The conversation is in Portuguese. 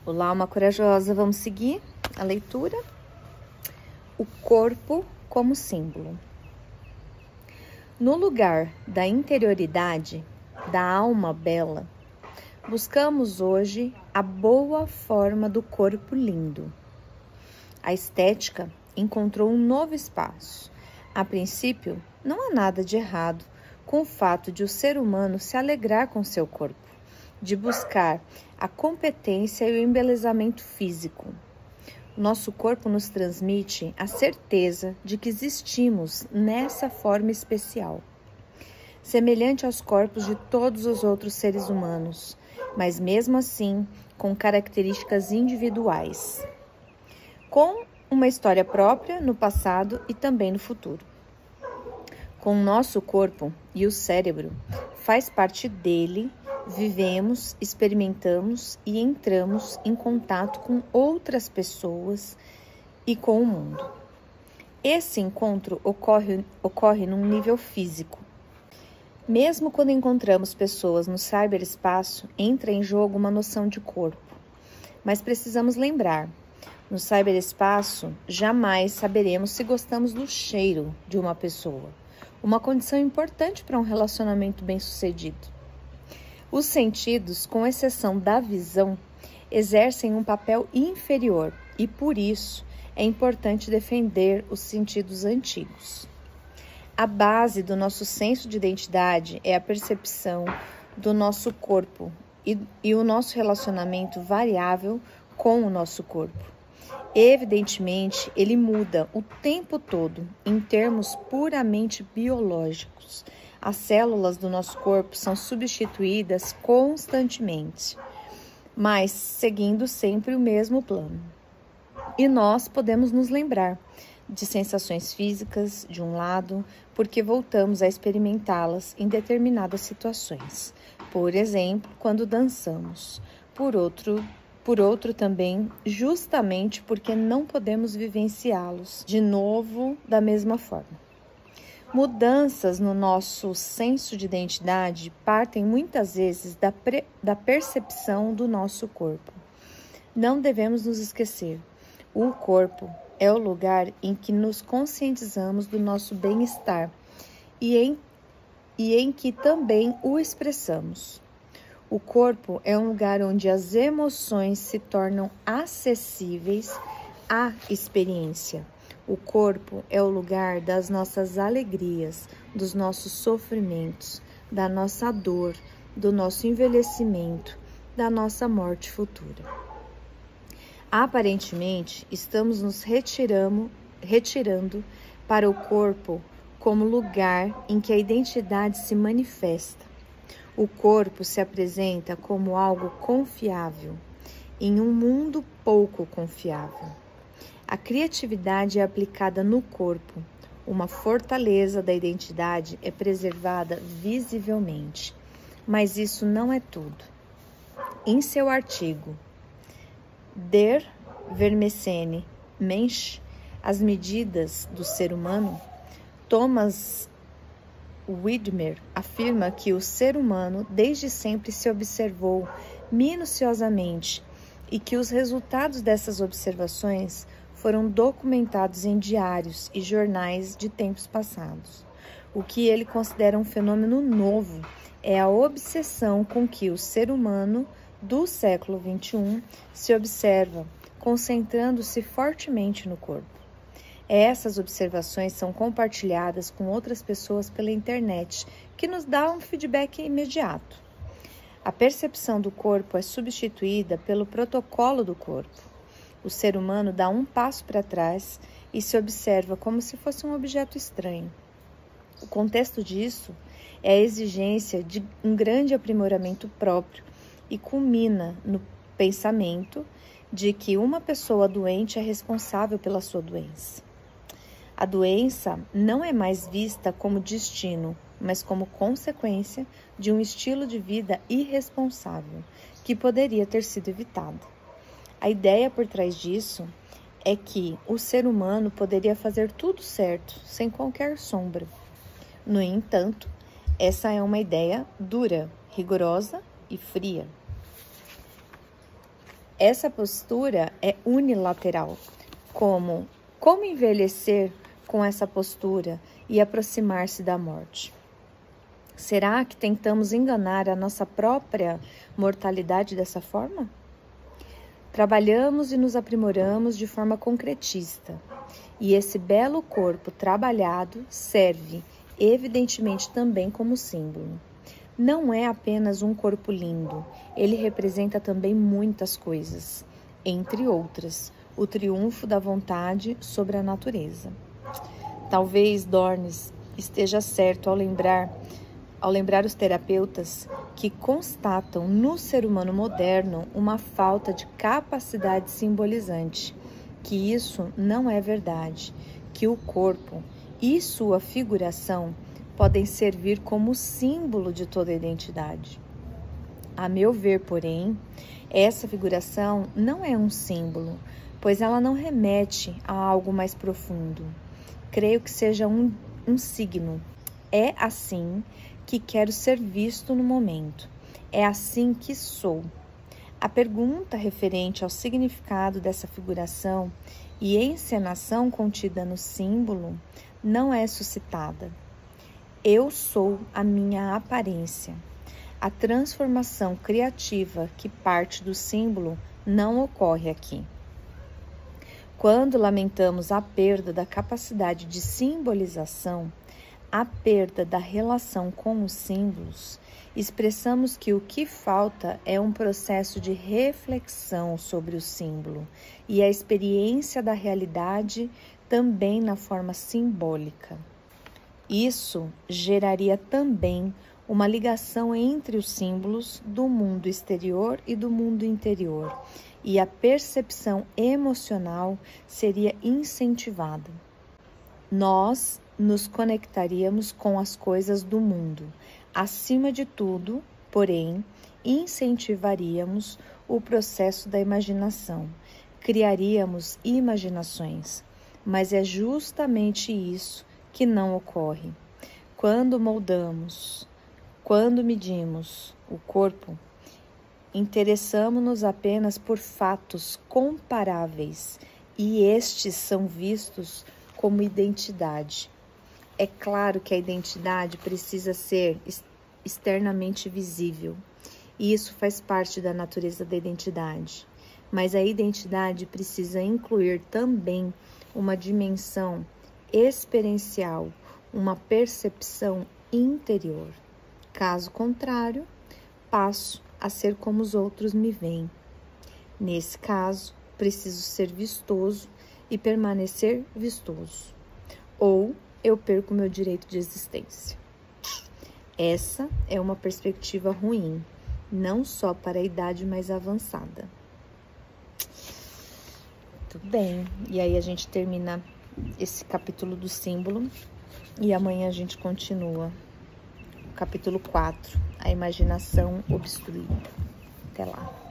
Olá, alma corajosa, vamos seguir a leitura? O corpo como símbolo. No lugar da interioridade, da alma bela, buscamos hoje a boa forma do corpo lindo. A estética encontrou um novo espaço. A princípio, não há nada de errado com o fato de o ser humano se alegrar com seu corpo, de buscar a competência e o embelezamento físico. Nosso corpo nos transmite a certeza de que existimos nessa forma especial, semelhante aos corpos de todos os outros seres humanos, mas mesmo assim com características individuais, com uma história própria no passado e também no futuro. Com o nosso corpo e o cérebro, faz parte dele, vivemos, experimentamos e entramos em contato com outras pessoas e com o mundo. Esse encontro ocorre num nível físico. Mesmo quando encontramos pessoas no cyberespaço, entra em jogo uma noção de corpo. Mas precisamos lembrar, no cyberespaço, jamais saberemos se gostamos do cheiro de uma pessoa, uma condição importante para um relacionamento bem-sucedido. Os sentidos, com exceção da visão, exercem um papel inferior e, por isso, é importante defender os sentidos antigos. A base do nosso senso de identidade é a percepção do nosso corpo e o nosso relacionamento variável com o nosso corpo. Evidentemente, ele muda o tempo todo em termos puramente biológicos. As células do nosso corpo são substituídas constantemente, mas seguindo sempre o mesmo plano. E nós podemos nos lembrar de sensações físicas, de um lado, porque voltamos a experimentá-las em determinadas situações. Por exemplo, quando dançamos. Por outro também, justamente porque não podemos vivenciá-los de novo da mesma forma. Mudanças no nosso senso de identidade partem muitas vezes da percepção do nosso corpo. Não devemos nos esquecer, o corpo é o lugar em que nos conscientizamos do nosso bem-estar e em que também o expressamos. O corpo é um lugar onde as emoções se tornam acessíveis à experiência. O corpo é o lugar das nossas alegrias, dos nossos sofrimentos, da nossa dor, do nosso envelhecimento, da nossa morte futura. Aparentemente, estamos nos retirando para o corpo como lugar em que a identidade se manifesta. O corpo se apresenta como algo confiável, em um mundo pouco confiável. A criatividade é aplicada no corpo. Uma fortaleza da identidade é preservada visivelmente. Mas isso não é tudo. Em seu artigo, Der Vermessene Mensch, As Medidas do Ser Humano, Thomas Widmer afirma que o ser humano desde sempre se observou minuciosamente e que os resultados dessas observações foram documentados em diários e jornais de tempos passados. O que ele considera um fenômeno novo é a obsessão com que o ser humano do século XXI se observa, concentrando-se fortemente no corpo. Essas observações são compartilhadas com outras pessoas pela internet, que nos dá um feedback imediato. A percepção do corpo é substituída pelo protocolo do corpo. O ser humano dá um passo para trás e se observa como se fosse um objeto estranho. O contexto disso é a exigência de um grande aprimoramento próprio e culmina no pensamento de que uma pessoa doente é responsável pela sua doença. A doença não é mais vista como destino, mas como consequência de um estilo de vida irresponsável que poderia ter sido evitado. A ideia por trás disso é que o ser humano poderia fazer tudo certo, sem qualquer sombra. No entanto, essa é uma ideia dura, rigorosa e fria. Essa postura é unilateral. Como envelhecer com essa postura e aproximar-se da morte? Será que tentamos enganar a nossa própria mortalidade dessa forma? Trabalhamos e nos aprimoramos de forma concretista, e esse belo corpo trabalhado serve, evidentemente, também como símbolo. Não é apenas um corpo lindo, ele representa também muitas coisas, entre outras, o triunfo da vontade sobre a natureza. Talvez Dornes esteja certo ao lembrar os terapeutas que constatam no ser humano moderno uma falta de capacidade simbolizante, que isso não é verdade, que o corpo e sua figuração podem servir como símbolo de toda a identidade. A meu ver, porém, essa figuração não é um símbolo, pois ela não remete a algo mais profundo. Creio que seja um signo. É assim que quero ser visto no momento. É assim que sou. A pergunta referente ao significado dessa figuração e encenação contida no símbolo não é suscitada. Eu sou a minha aparência. A transformação criativa que parte do símbolo não ocorre aqui. Quando lamentamos a perda da capacidade de simbolização, a perda da relação com os símbolos, expressamos que o que falta é um processo de reflexão sobre o símbolo e a experiência da realidade também na forma simbólica. Isso geraria também uma ligação entre os símbolos do mundo exterior e do mundo interior, e a percepção emocional seria incentivada. Nós nos conectaríamos com as coisas do mundo. Acima de tudo, porém, incentivaríamos o processo da imaginação. Criaríamos imaginações. Mas é justamente isso que não ocorre. Quando moldamos, quando medimos o corpo, interessamos-nos apenas por fatos comparáveis e estes são vistos como identidade. É claro que a identidade precisa ser externamente visível, e isso faz parte da natureza da identidade. Mas a identidade precisa incluir também uma dimensão experiencial, uma percepção interior. Caso contrário, passo a ser como os outros me veem. Nesse caso, preciso ser vistoso e permanecer vistoso, ou eu perco meu direito de existência. Essa é uma perspectiva ruim, não só para a idade mais avançada. Tudo bem, e aí a gente termina esse capítulo do símbolo e amanhã a gente continua o capítulo 4, a imaginação obstruída. Até lá.